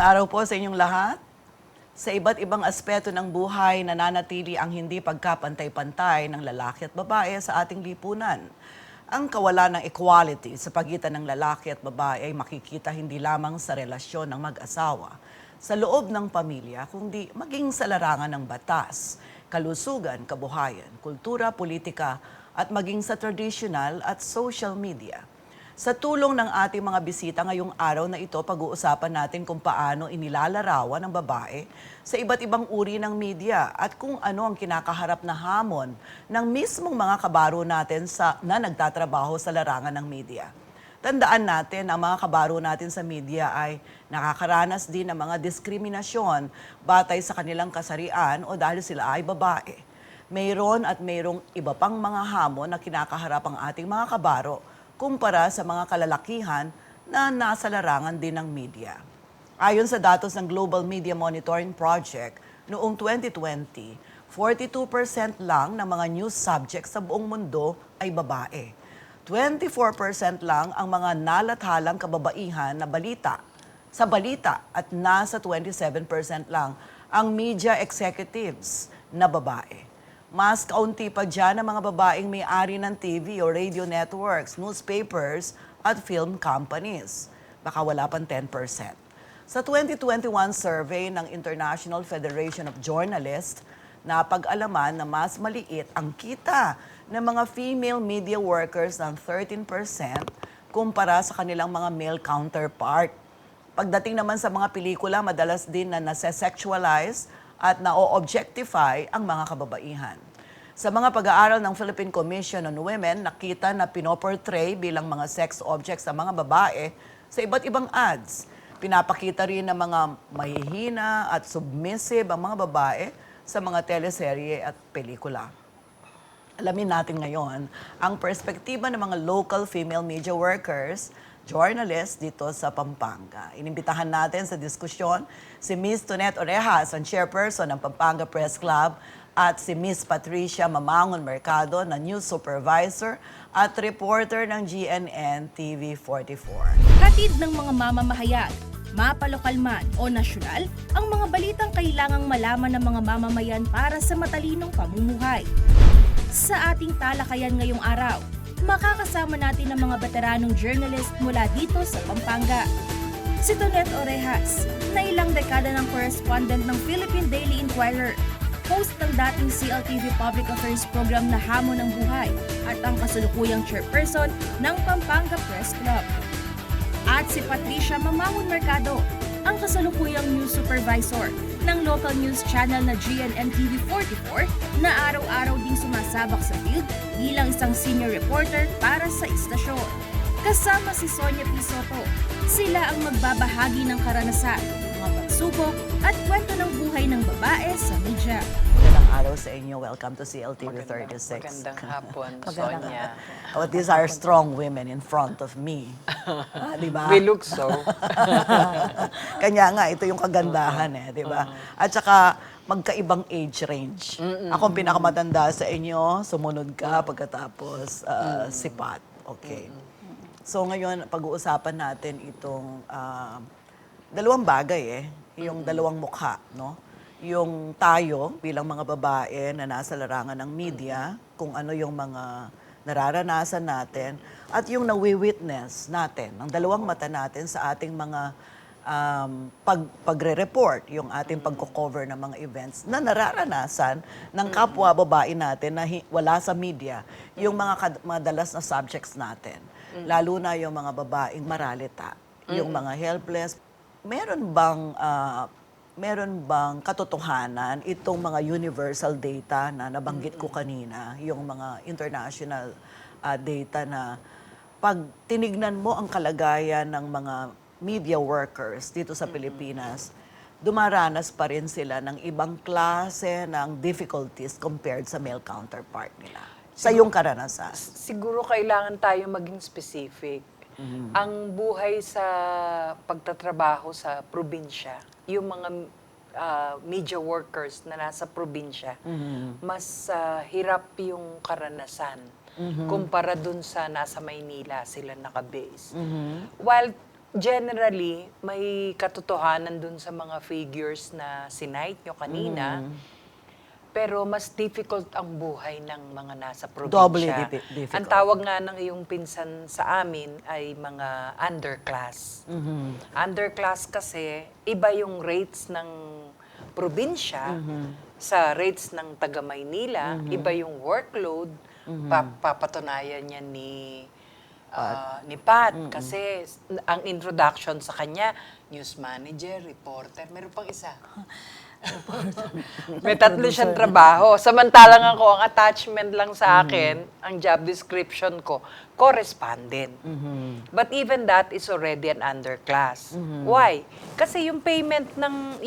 araw po sa inyong lahat. Sa iba't ibang aspeto ng buhay, nananatili ang hindi pagkapantay-pantay ng lalaki at babae sa ating lipunan. Ang kawalan ng equality sa pagitan ng lalaki at babae ay makikita hindi lamang sa relasyon ng mag-asawa, sa loob ng pamilya, kundi maging sa larangan ng batas, kalusugan, kabuhayan, kultura, politika, at maging sa traditional at social media. Sa tulong ng ating mga bisita ngayong araw na ito, pag-uusapan natin kung paano inilalarawan ng babae sa iba't ibang uri ng media at kung ano ang kinakaharap na hamon ng mismong mga kabaro natin na nagtatrabaho sa larangan ng media. Tandaan natin, ang mga kabaro natin sa media ay nakakaranas din ng mga diskriminasyon batay sa kanilang kasarian o dahil sila ay babae. Mayroon at mayroong iba pang mga hamon na kinakaharap ang ating mga kabaro kumpara sa mga kalalakihan na nasa larangan din ng media. Ayon sa datos ng Global Media Monitoring Project, noong 2020, 42% lang ng mga news subjects sa buong mundo ay babae. 24% lang ang mga nalathalang kababaihan na sa balita at nasa 27% lang ang media executives na babae. Mas kaunti pa dyan ang mga babaeng may-ari ng TV o radio networks, newspapers at film companies. Baka wala pang 10%. Sa 2021 survey ng International Federation of Journalists, napag-alaman na mas maliit ang kita ng mga female media workers ng 13% kumpara sa kanilang mga male counterpart. Pagdating naman sa mga pelikula, madalas din na nase-sexualize at na-objectify ang mga kababaihan. Sa mga pag-aaral ng Philippine Commission on Women, nakita na pinoportray bilang mga sex objects ang mga babae sa iba't ibang ads. Pinapakita rin ng mga mahihina at submissive ang mga babae sa mga teleserye at pelikula. Alamin natin ngayon ang perspektiba ng mga local female media workers, journalists dito sa Pampanga. Inimbitahan natin sa diskusyon si Ms. Tonet Orejas, ang chairperson ng Pampanga Press Club, at si Ms. Patricia Mamangon Mercado na news supervisor at reporter ng GNN TV 44. Hatid ng mga mamamahayag, mapalokal man o nasyonal, ang mga balitang kailangang malaman ng mga mamamayan para sa matalinong pamumuhay. Sa ating talakayan ngayong araw, makakasama natin ang mga veteranong journalist mula dito sa Pampanga. Si Tonet Orejas, na ilang dekada ng correspondent ng Philippine Daily Inquirer, host ng dating CLTV Public Affairs program na Hamon ng Buhay at ang kasalukuyang chairperson ng Pampanga Press Club. At si Patricia Mamangon Mercado, ang kasalukuyang news supervisor ng local news channel na GNN TV 44 na araw-araw ding sumasabak sa field bilang isang senior reporter para sa istasyon. Kasama si Sonia P. Soto, sila ang magbabahagi ng karanasan, mga pagsubok at kwento ng buhay ng babae sa media. Magandang araw sa inyo. Welcome to CLTV 36. Magandang hapon, Sonia. Oh, these are strong women in front of me. Di ba? We look so. Kanya nga, ito yung kagandahan di ba? At saka, magkaibang age range. Ako ang pinakamatanda sa inyo, sumunod ka pagkatapos si Pat. Okay. So ngayon, pag-uusapan natin itong dalawang bagay yung dalawang mukha, no? Yung tayo bilang mga babae na nasa larangan ng media, kung ano yung mga nararanasan natin, at yung nawi-witness natin, ang dalawang mata natin sa ating mga pagre-report, yung ating pagko-cover ng mga events na nararanasan ng kapwa babae natin na wala sa media, yung mga madalas na subjects natin. Lalo na yung mga babaeng maralita, yung mga helpless. Meron bang katotohanan itong mga universal data na nabanggit ko kanina, yung mga international data na pag tinignan mo ang kalagayan ng mga media workers dito sa Pilipinas, dumaranas pa rin sila ng ibang klase ng difficulties compared sa male counterpart nila. Sa iyong karanasan. Siguro kailangan tayo maging specific. Ang buhay sa pagtatrabaho sa probinsya, yung mga media workers na nasa probinsya, mas hirap yung karanasan kumpara dun sa nasa Maynila sila nakabase. While generally, may katotohanan dun sa mga figures na sinite nyo kanina. Pero mas difficult ang buhay ng mga nasa probinsya. Doubly difficult. Ang tawag nga ng iyong pinsan sa amin ay mga underclass. Underclass kasi, iba yung rates ng probinsya sa rates ng taga Maynila, iba yung workload, papatunayan niya ni Pat. Kasi ang introduction sa kanya, news manager, reporter, meron pang isa. May tatlo siyang trabaho. Samantalang ako, ang attachment lang sa akin, ang job description ko, correspondent. But even that is already an underclass. Why? Kasi yung payment ng,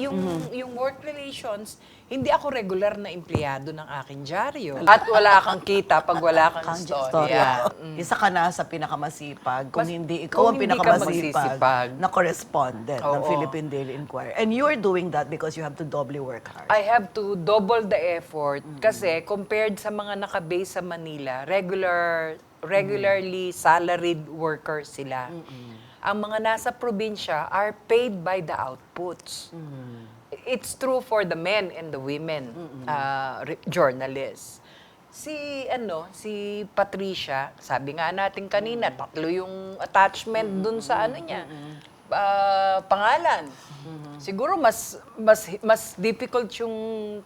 yung work relations, hindi ako regular na empleyado ng aking dyaryo. At wala kang kita pag wala kang istorya. Isa ka na sa pinakamasipag, kung hindi ikaw ang kung hindi ka pinakamasipag magsisipag. na correspondent ng Oo. Philippine Daily Inquirer. And you're doing that because you have to doubly work hard. I have to double the effort kasi compared sa mga nakabase sa Manila, regularly salaried workers sila. Ang mga nasa probinsya are paid by the outputs. It's true for the men and the women journalists. Si Patricia, sabi nga natin kanina, tatlo yung attachment dun sa niya. Pangalan. Siguro mas difficult yung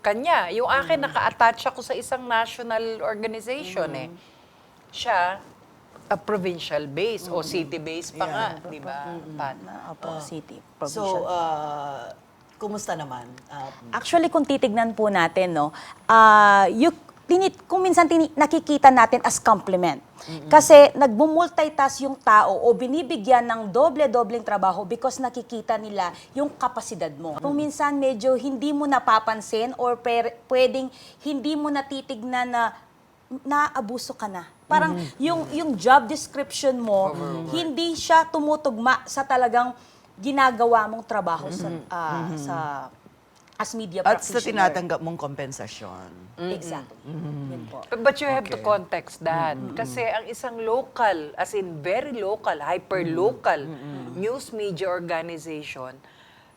kanya. Yung akin, naka-attach ako sa isang national organization Siya, a provincial base o city base pa nga, di ba, Pat? Opo, city, So, provincial. kumusta naman? Actually, kung titignan po natin, no, kung minsan nakikita natin as compliment. Kasi nagbumultitask yung tao o binibigyan ng doble-dobleng trabaho because nakikita nila yung kapasidad mo. Kung minsan medyo hindi mo napapansin or pwedeng hindi mo natitignan na naabuso ka na. Parang yung job description mo, hindi siya tumutugma sa talagang ginagawa mong trabaho sa as media At sa practitioner. tinatanggap mong kompensasyon. Exactly. Yun po. But you have to Okay. context that. Kasi ang isang local, as in very local, hyper-local news media organization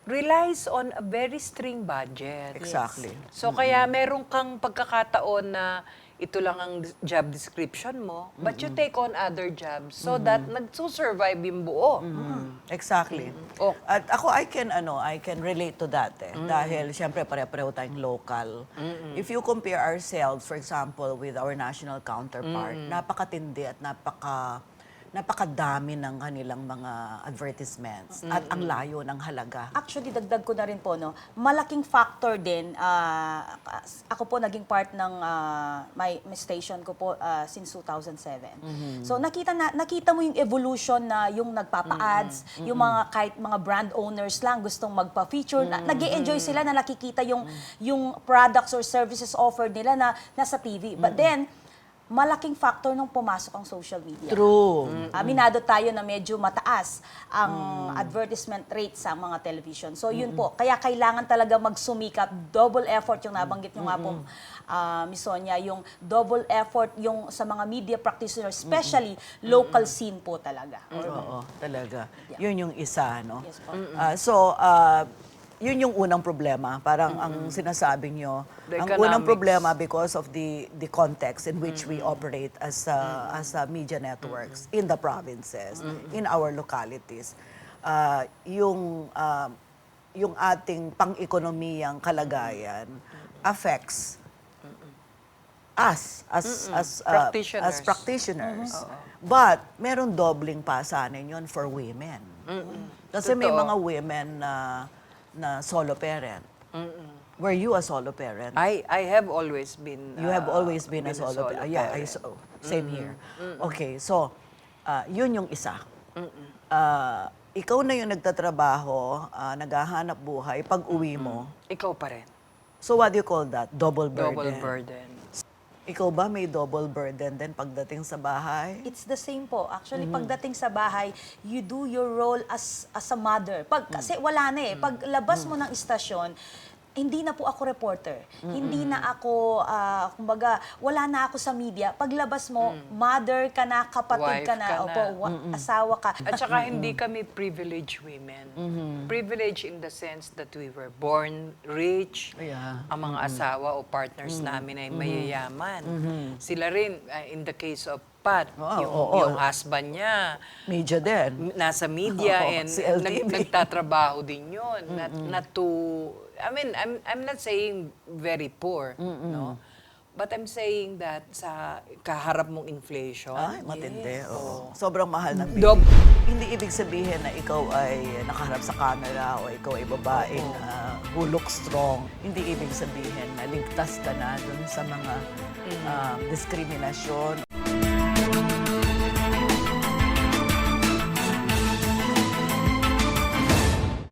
relies on a very string budget. Exactly. So kaya meron kang pagkakataon na ito lang ang job description mo, but you take on other jobs so that nagsusurvive yung buo. Exactly. Oh. At ako, I can relate to that Dahil, siyempre, pare-pareho tayong local. If you compare ourselves, for example, with our national counterpart, napakatindi at napakadami ng kanilang mga advertisements at ang layo ng halaga. Actually, dagdag ko na rin po, no, malaking factor din, ako po naging part ng my station ko po since 2007. So nakita mo yung evolution na yung nagpapa-ads, yung mga kahit mga brand owners lang gustong magpa-feature, nag-e-enjoy sila na nakikita yung products or services offered nila na nasa TV. But then, malaking factor nung pumasok ang social media. True. Aminado tayo na medyo mataas ang advertisement rate sa mga television. So yun po, kaya kailangan talaga magsumikap, double effort yung nabanggit nyo nga po, Miss Sonia, yung double effort yung sa mga media practitioners, especially local scene po talaga. Oo, talaga. Yun yung isa, no? Yes po. Yun yung unang problema. Parang ang sinasabi nyo, The ang unang economics. problema because of the context in which we operate as media networks in the provinces, in our localities. Yung ating pang-ekonomiyang kalagayan affects us as practitioners. But meron dobling pasanin yun for women. Kasi may Totoo. mga women na solo parent. Were you a solo parent? I have always been You have always been a solo parent. Yeah, same here. Okay, so yun yung isa. Ikaw na yung nagtatrabaho, naghahanap buhay, pag uwi mo. Ikaw pa rin. So what do you call that? Double burden. Double burden. Ikaw ba may double burden din pagdating sa bahay? It's the same po. Actually, pagdating sa bahay, you do your role as a mother. Kasi wala na Pag labas mo ng istasyon, hindi na po ako reporter. Hindi na ako, kumbaga, wala na ako sa media. Paglabas mo, mother ka na, kapatid Wife ka na, ka opo, na. asawa ka. At saka hindi kami privileged women. Privileged in the sense that we were born rich. Yeah. Ang mga asawa o partners namin ay mayayaman. Sila rin, in the case of Pat, yung husband niya, Media din. nasa media Oo, and si LTV. nagtatrabaho din yun. Not to, I mean, I'm not saying very poor, no? But I'm saying that sa kaharap mong inflation, Ay, matindi. Oo. Sobrang mahal ng Dob- Hindi ibig sabihin na ikaw ay nakaharap sa camera o ikaw ay babaeng who looks strong. Hindi ibig sabihin na ligtas ka na dun sa mga diskriminasyon.